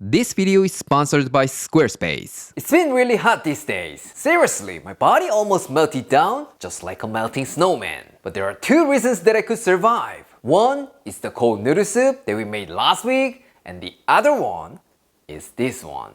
This video is sponsored by Squarespace. It's been really hot these days. Seriously, my body almost melted down just like a melting snowman. But there are two reasons that I could survive. One is the cold noodle soup that we made last week, and the other one is this one.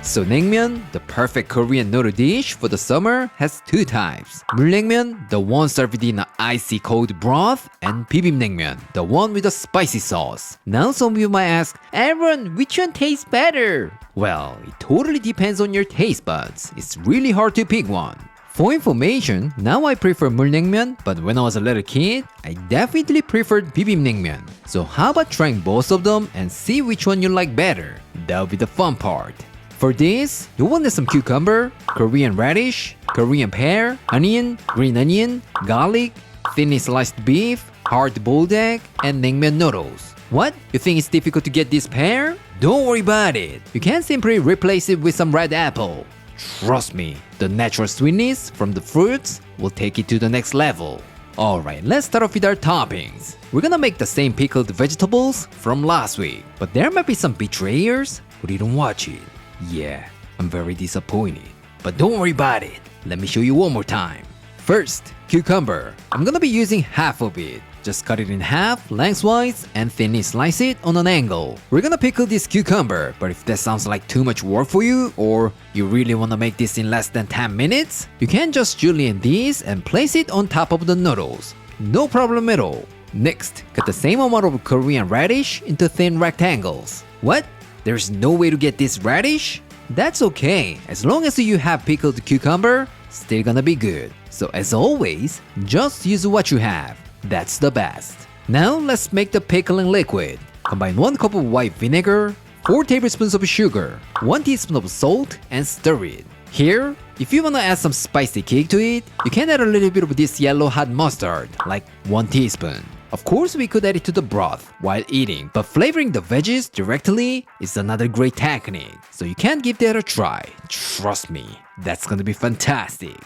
So naengmyeon, the perfect Korean noodle dish for the summer, has two types. 물냉면, the one served in an icy cold broth, and Bibim Naengmyeon, the one with a spicy sauce. Now some of you might ask, Aaron, which one tastes better? Well, it totally depends on your taste buds. It's really hard to pick one. For information, now I prefer 물냉면, but when I was a little kid, I definitely preferred Bibim Naengmyeon. So how about trying both of them and see which one you like better? That'll be the fun part. For this, you will need some cucumber, Korean radish, Korean pear, onion, green onion, garlic, thinly sliced beef, hard-boiled egg, and naengmyeon noodles. What? You think it's difficult to get this pair? Don't worry about it. You can simply replace it with some red apple. Trust me, the natural sweetness from the fruits will take it to the next level. Alright, let's start off with our toppings. We're gonna make the same pickled vegetables from last week, but there might be some betrayers who didn't watch it. Yeah, I'm very disappointed. But don't worry about it. Let me show you one more time. First, cucumber. I'm gonna be using half of it. Just cut it in half, lengthwise, and thinly slice it on an angle. We're gonna pickle this cucumber, but if that sounds like too much work for you, or you really wanna make this in less than 10 minutes, you can just julienne this and place it on top of the noodles. No problem at all. Next, cut the same amount of Korean radish into thin rectangles. What? There's no way to get this radish? That's okay, as long as you have pickled cucumber, still gonna be good. So as always, just use what you have. That's the best. Now let's make the pickling liquid. Combine 1 cup of white vinegar, 4 tablespoons of sugar, 1 teaspoon of salt, and stir it. Here, if you wanna add some spicy kick to it, you can add a little bit of this yellow hot mustard, like 1 teaspoon. Of course, we could add it to the broth while eating, but flavoring the veggies directly is another great technique, so you can give that a try. Trust me, that's gonna be fantastic.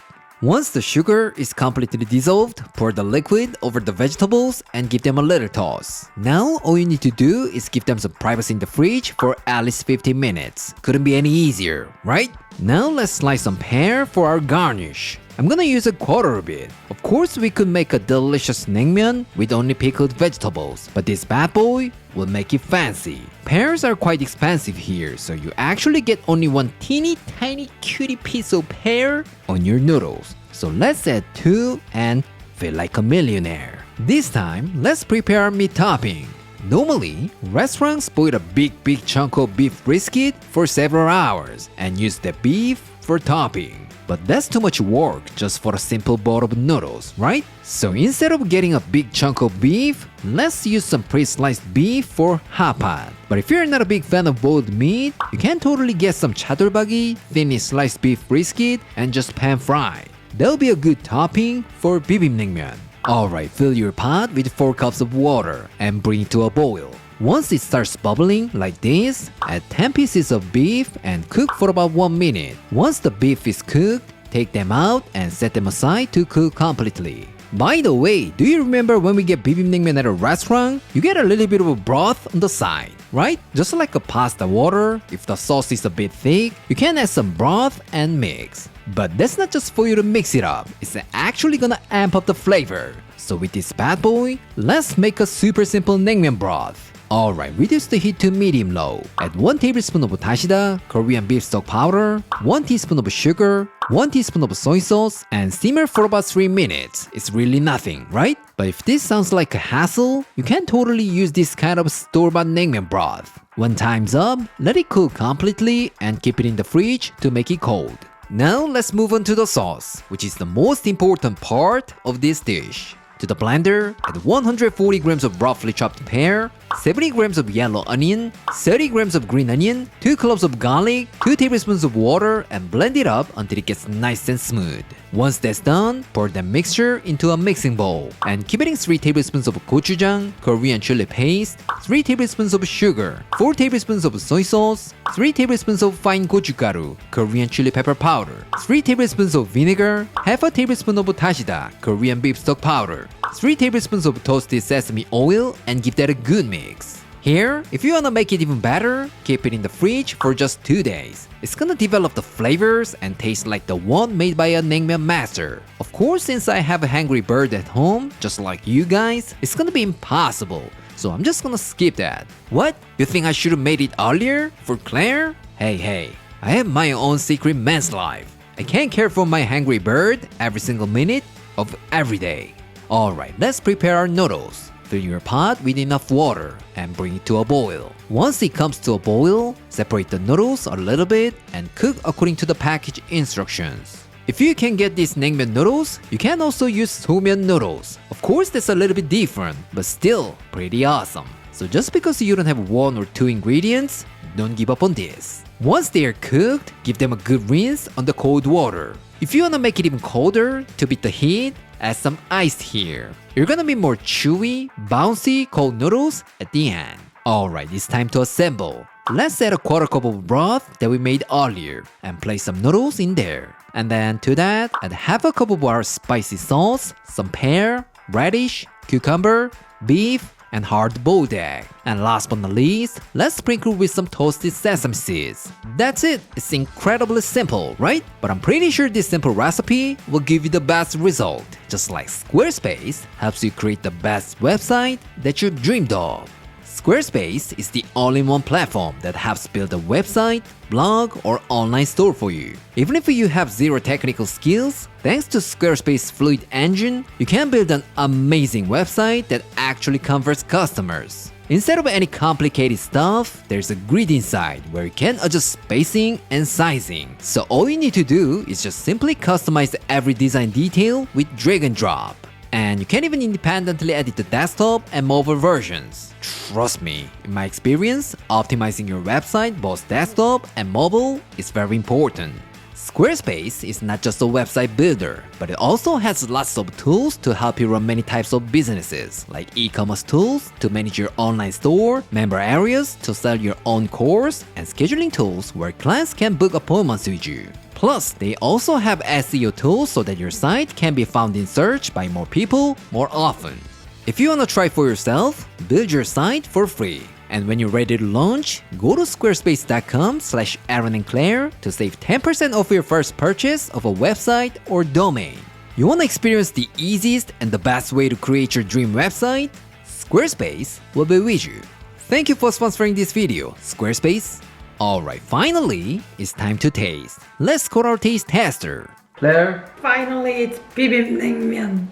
Once the sugar is completely dissolved, pour the liquid over the vegetables and give them a little toss. Now, all you need to do is give them some privacy in the fridge for at least 15 minutes. Couldn't be any easier, right? Now let's slice some pear for our garnish. I'm gonna use a quarter of it. Of course, we could make a delicious naengmyeon with only pickled vegetables, but this bad boy will make it fancy. Pears are quite expensive here, so you actually get only one teeny tiny cutie piece of pear on your noodles. So let's add 2 and feel like a millionaire. This time, let's prepare our meat topping. Normally, restaurants boil a big chunk of beef brisket for several hours and use the beef for topping. But that's too much work just for a simple bowl of noodles, right? So instead of getting a big chunk of beef, let's use some pre-sliced beef for hot pot. But if you're not a big fan of boiled meat, you can totally get some chaturbagi, thinly sliced beef brisket, and just pan fry. That'll be a good topping for Bibim Naengmyeon. Alright, fill your pot with 4 cups of water and bring it to a boil. Once it starts bubbling like this, add 10 pieces of beef and cook for about 1 minute. Once the beef is cooked, take them out and set them aside to cook completely. By the way, do you remember when we get Bibim Naengmyeon at a restaurant? You get a little bit of a broth on the side, right? Just like a pasta water, if the sauce is a bit thick, you can add some broth and mix. But that's not just for you to mix it up, it's actually gonna amp up the flavor. So with this bad boy, let's make a super simple naengmyeon broth. Alright, reduce the heat to medium-low. Add 1 tablespoon of dashida, Korean beef stock powder, 1 teaspoon of sugar, 1 teaspoon of soy sauce, and simmer for about 3 minutes. It's really nothing, right? But if this sounds like a hassle, you can totally use this kind of store-bought naengmyeon broth. When time's up, let it cool completely and keep it in the fridge to make it cold. Now let's move on to the sauce, which is the most important part of this dish. To the blender, add 140 grams of roughly chopped pear, 70 grams of yellow onion, 30 grams of green onion, 2 cloves of garlic, 2 tablespoons of water, and blend it up until it gets nice and smooth. Once that's done, pour the mixture into a mixing bowl and keep adding 3 tablespoons of gochujang, Korean chili paste, 3 tablespoons of sugar, 4 tablespoons of soy sauce, 3 tablespoons of fine gochugaru, Korean chili pepper powder, 3 tablespoons of vinegar, half a tablespoon of dashida, Korean beef stock powder, 3 tablespoons of toasted sesame oil, and give that a good mix. Here, if you wanna make it even better, keep it in the fridge for just 2 days. It's gonna develop the flavors and taste like the one made by a naengmyeon master. Of course, since I have a hungry bird at home, just like you guys, it's gonna be impossible. So I'm just gonna skip that. What? You think I should've made it earlier? For Claire? Hey, I have my own secret man's life. I can't care for my hungry bird every single minute of every day. Alright, let's prepare our noodles. Fill your pot with enough water and bring it to a boil. Once it comes to a boil, separate the noodles a little bit and cook according to the package instructions. If you can get these naengmyeon noodles, you can also use soomyeon noodles. Of course, that's a little bit different, but still pretty awesome. So just because you don't have 1 or 2 ingredients, don't give up on this. Once they are cooked, give them a good rinse on the cold water. If you wanna make it even colder to beat the heat, add some ice here. You're gonna be more chewy, bouncy, cold noodles at the end. Alright, it's time to assemble. Let's add a 1/4 cup of broth that we made earlier and place some noodles in there. And then to that, add half a cup of our spicy sauce, some pear, radish, cucumber, beef, and hard-boiled egg. And last but not least, let's sprinkle with some toasted sesame seeds. That's it. It's incredibly simple, right? But I'm pretty sure this simple recipe will give you the best result. Just like Squarespace helps you create the best website that you dreamed of. Squarespace is the all-in-one platform that helps build a website, blog, or online store for you. Even if you have zero technical skills, thanks to Squarespace Fluid Engine, you can build an amazing website that actually converts customers. Instead of any complicated stuff, there's a grid inside where you can adjust spacing and sizing. So all you need to do is just simply customize every design detail with drag and drop. And you can even independently edit the desktop and mobile versions. Trust me, in my experience, optimizing your website, both desktop and mobile, is very important. Squarespace is not just a website builder, but it also has lots of tools to help you run many types of businesses, like e-commerce tools to manage your online store, member areas to sell your own course, and scheduling tools where clients can book appointments with you. Plus, they also have SEO tools so that your site can be found in search by more people more often. If you wanna try for yourself, build your site for free. And when you're ready to launch, go to squarespace.com/AaronandClaire to save 10% off your first purchase of a website or domain. You wanna experience the easiest and the best way to create your dream website? Squarespace will be with you. Thank you for sponsoring this video, Squarespace. Alright, finally, it's time to taste. Let's call our taste tester. Claire? Finally, it's Bibim Naengmyeon.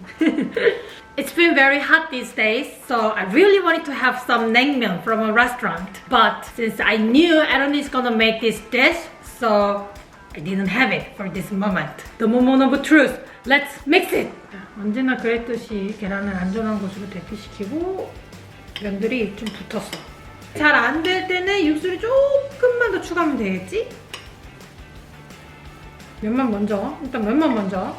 It's been very hot these days, so I really wanted to have some naengmyeon from a restaurant. But since I knew Aaron is gonna make this dish, so I didn't have it for this moment. The moment of truth. Let's mix it! 언제나 그랬듯이 계란을 안전한 곳으로 대피시키고 면들이 좀 붙었어. 잘 안 될 때는 육수를 조금만 더 추가하면 되겠지? 면만 먼저, 일단 면만 먼저.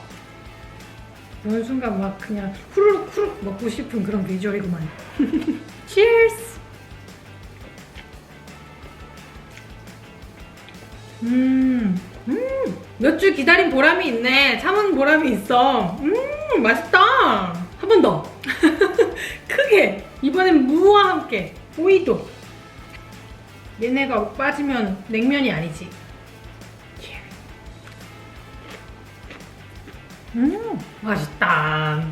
어느 순간 막 그냥 후루룩 후루룩 먹고 싶은 그런 비주얼이구만. Cheers! 몇 주 기다린 보람이 있네. 참은 보람이 있어. 맛있다. 한 번 더. 크게. 이번엔 무와 함께. 오이도. 얘네가 빠지면 냉면이 아니지. 맛있다.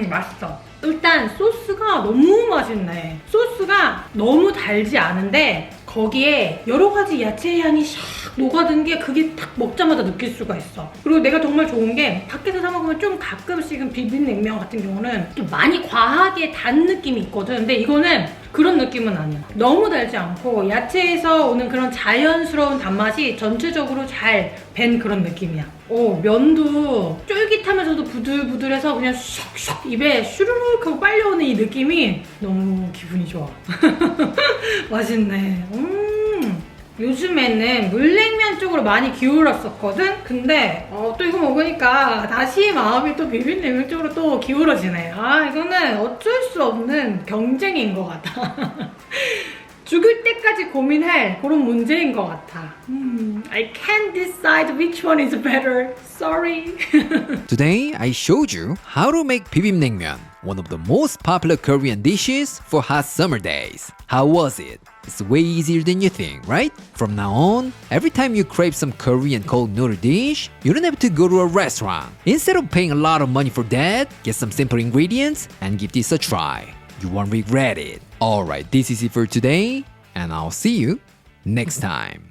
맛있어. 일단 소스가 너무 맛있네. 소스가 너무 달지 않은데 거기에 여러 가지 야채 향이 샥 녹아든 게 그게 딱 먹자마자 느낄 수가 있어. 그리고 내가 정말 좋은 게 밖에서 사 먹으면 좀 가끔씩은 비빔냉면 같은 경우는 좀 많이 과하게 단 느낌이 있거든. 근데 이거는 그런 느낌은 아니야. 너무 달지 않고 야채에서 오는 그런 자연스러운 단맛이 전체적으로 잘 밴 그런 느낌이야. 면도 쫄깃하면서도 부들부들해서 그냥 샥샥 입에 슈르륵 하고 빨려오는 이 느낌이 너무 기분이 좋아. 맛있네. 요즘에는 물냉면 쪽으로 많이 기울었었거든? 근데 또 이거 먹으니까 다시 마음이 또 비빔냉면 쪽으로 또 기울어지네. 이거는 어쩔 수 없는 경쟁인 것 같아. 죽을 때까지 고민할 그런 문제인 것 같아. I can't decide which one is better. Sorry. Today, I showed you how to make Bibim Naengmyeon, one of the most popular Korean dishes for hot summer days. How was it? It's way easier than you think, right? From now on, every time you crave some Korean cold noodle dish, you don't have to go to a restaurant. Instead of paying a lot of money for that, get some simple ingredients and give this a try. You won't regret it. Alright, this is it for today, and I'll see you next time.